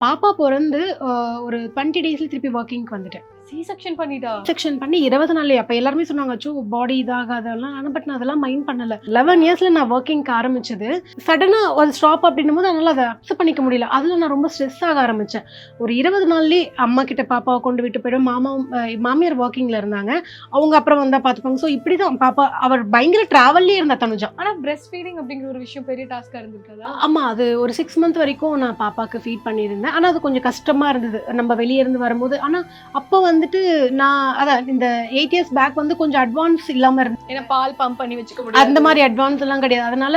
பாப்பா பொறந்து ஒரு 20 டேஸ்ல திருப்பி ஒர்க்கிங்க்கு வந்துட்டேன். செக்ஷன் பண்ணிட்டா? செக்ஷன் பண்ணி 20 நாள்லயே. அப்ப எல்லாருமே சொன்னாங்க, "அச்சோ! பாடி இதாகாதெல்லாம்." ஆனா பட் நான் அதெல்லாம் மைண்ட் பண்ணல. 11 இயர்ஸ்ல நான் ஒர்க்கிங்க்கு ஆரம்பிச்சது. சடனா அது ஸ்டாப் அப்படின்னும்போது என்னால அத அக்செப்ட் பண்ணிக்க முடியல. அதுல நான் ரொம்ப ஸ்ட்ரெஸ் ஆக ஆரம்பிச்சேன். ஒரு 20 நாள்லயே அம்மா கிட்ட பாப்பாவ கொண்டு விட்டு போயிடும். மாமியார் ஒர்க்கிங்ல இருந்தாங்க. அவங்க அப்புறம் வந்தா பாத்துப்பாங்க. ஸோ இப்படிதான் பாப்பா அவர் பயங்கர டிராவல்லயே இருந்தா தனுஜா. ஆனா பிரஸ்ட் ஃபீடிங் அப்படிங்கிற ஒரு விஷயம் பெரிய டாஸ்கா இருந்திருக்காதா? ஆமா. அது ஒரு 6 மந்த் வரைக்கும் நான் பாப்பாக்கு ஃபீட் பண்ணியிருந்தேன். ஆனா அது கொஞ்சம் கஷ்டமா இருந்தது. நம்ம வெளிய இருந்து வரும்போது. ஆனா அப்ப வந்துட்டு நான் அதான் இந்த 8 இயர்ஸ் பேக் வந்து கொஞ்சம் அட்வான்ஸ் இல்லாம இருந்தது. ஏன்னா பால் பம்ப் பண்ணி வச்சுக்க முடியாது. அந்த மாரி அட்வான்ஸ் எல்லாம் கிடையாது. அதனால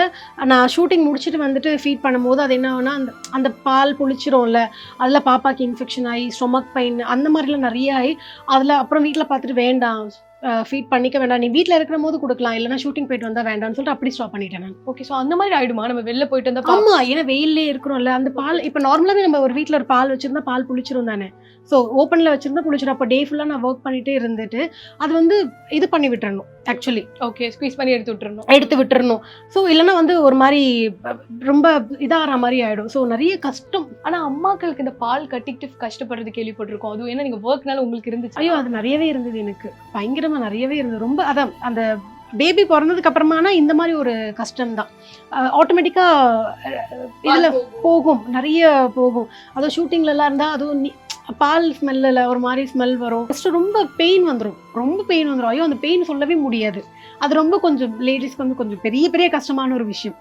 நான் ஷூட்டிங் முடிச்சுட்டு வந்துட்டு ஃபீட் பண்ணும்போது அது என்ன ஆகும்னா, அந்த பால் புளிச்சிரும்ல, அதுல பாப்பாக்கு இன்ஃபெக்ஷன் ஆயி, ஸ்டொமக் பெயின் அந்த மாரிலாம் நெறைய ஆயி, அதுல அப்புறம் வீட்ல பார்த்துட்டு வேண்டாம் ஃபீட் பண்ணிக்க வேண்டாம். நீ வீட்ல இருக்கும்போது குடுக்கலாம். இல்லன்னா ஷூட்டிங் போயிட்டு வந்தா வேண்டாம்னு சொல்லிட்டு அப்படி ஸ்டாப் பண்ணிட்டேன் நான். ஓகே. சோ அந்த மாதிரி ஆயிடுமா? நம்ம வெளில போயிட்டு வந்தா ஆமா. ஏன்னா வெயில்லயே இருக்கிறோம்ல. அந்த பால் இப்ப நார்மலாவே நம்ம ஒரு வீட்ல ஒரு பால் வச்சிருந்தா பால் புளிச்சிரும் தானே. ஸோ ஓப்பன்ல வச்சிருந்தா புளிச்சிரும். அப்ப டே ஃபுல்லா நான் வொர்க் பண்ணிட்டே இருந்துட்டு, அது வந்து இது பண்ணி விட்டுறணும் ஆக்சுவலி. ஓகே. ஸ்குவீஸ் பண்ணி எடுத்து விட்டுறணும். எடுத்து விட்டுறணும். ஸோ இல்லன்னா வந்து ஒரு மாரி ரொம்ப இதாகிற மாரி ஆயிடும். ஸோ நெறைய கஷ்டம். ஆனா அம்மாக்களுக்கு இந்த பால் கட்டிக்கிட்டு கஷ்டப்படுறது கேள்விப்பட்டிருக்கோம். அதுவும் ஏன்னா நீங்க ஒர்க்னால உங்களுக்கு இருந்துச்சு. ஐயோ! அது நெறையவே இருந்தது எனக்கு. பயங்கரமா நெறையவே இருந்தது. ரொம்ப அதான் அந்த பேபி பொறந்ததுக்கு அப்புறமானா இந்த மாரி ஒரு கஷ்டம் தான். ஆட்டோமேட்டிக்கா இதுல போகும். நெறைய போகும். அதுவும் ஷூட்டிங்லலாம் இருந்தா அதுவும் பால் ஸ்மெல்லுல ஒரு மாரி ஸ்மெல் வரும். ஃபர்ஸ்ட்டு ரொம்ப பெயின் வந்துரும். ரொம்ப பெயின் வந்துரும். ஐயோ! அந்த பெயின் சொல்லவே முடியாது. அது ரொம்ப கொஞ்சம் லேடீஸ்க்கு வந்து கொஞ்சம் பெரிய பெரிய கஷ்டமான ஒரு விஷயம்.